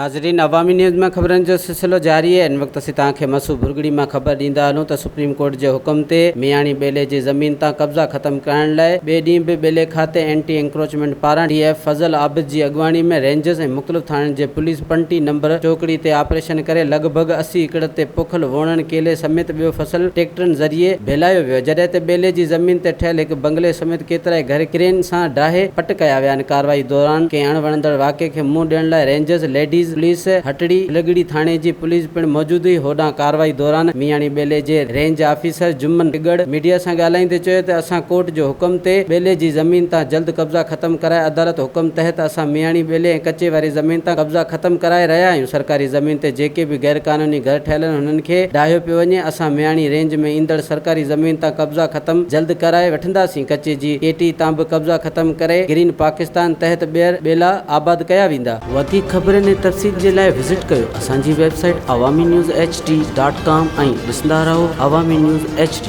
नाज़रीन, अवामी न्यूज़ में ख़बरनि जो सिलसिलो जारी है। इन वक्त असीं तव्हांखे मसू भुरगड़ी में ख़बर ॾींदा हलूं त सुप्रीम कोर्ट के हुक्म ते मियाणी बेले जी ज़मीन तां कब्ज़ा ख़त्म करण लाइ ॿिए ॾींहुं बि बेले खाते एंटी एंक्रोचमेंट पारां DF फज़ल आबिद जी अॻुवाणी में रेंजर्स ऐं मुख़्तलिफ़ थाणनि जे पुलिस पंटी नंबर चौकड़ी ते ऑपरेशन करे लॻभॻि 80 एकड़ ते पुखल वोणनि केले समेत ॿियो फसल ट्रैक्टरनि ज़रिए बेलायो वियो, जॾहिं त बेले जी ज़मीन ते ठहियल हिकु बंगले समेत केतिराई घर क्रेन सां डाहे पट कया विया आहिनि। कार्रवाई दौरान कंहिं अणवणंदड़ वाक़े खे मुंहुं ॾियण लाइ रेंजर्स, लेडीज़ पुलिस, हटड़ी लॻड़ी थाणे जी पुलिस पिण मौजूद हुई। होॾां कार्रवाई दौरान मियाणी बेले जे रेंज ऑफिसर जुम्मन टिगड़ मीडिया सां ॻाल्हाईंदे चयो त असां कोर्ट जो हुक्म ते बेले जी ज़मीन तां जल्द कब्ज़ा ख़त्म कराए अदालत हुक्म तहत असां मियाणी बेले ऐं कचे वारी ज़मीन तां कब्ज़ा ख़त्म कराए रहिया आहियूं। सरकारी ज़मीन ते जेके बि गैर क़ानूनी घर ठहियल आहिनि हुननि खे ॾाहियो पियो वञे। असां मियाणी रेंज में ईंदड़ सरकारी ज़मीन तां कब्ज़ा ख़त्म जल्द कराए वठंदासीं। कचे जी केटी तां बि कब्ज़ा ख़त्म करे ग्रीन पाकिस्तान तहत ॿीहर बेला आबाद कया वेंदा। वधीक ख़बरनि ऐं तफ़सील जे लाइ विज़िट कयो असांजी वेबसाइट awamiNewsHD.com ऐं ॾिसंदा रहो अवामी न्यूज़ HD।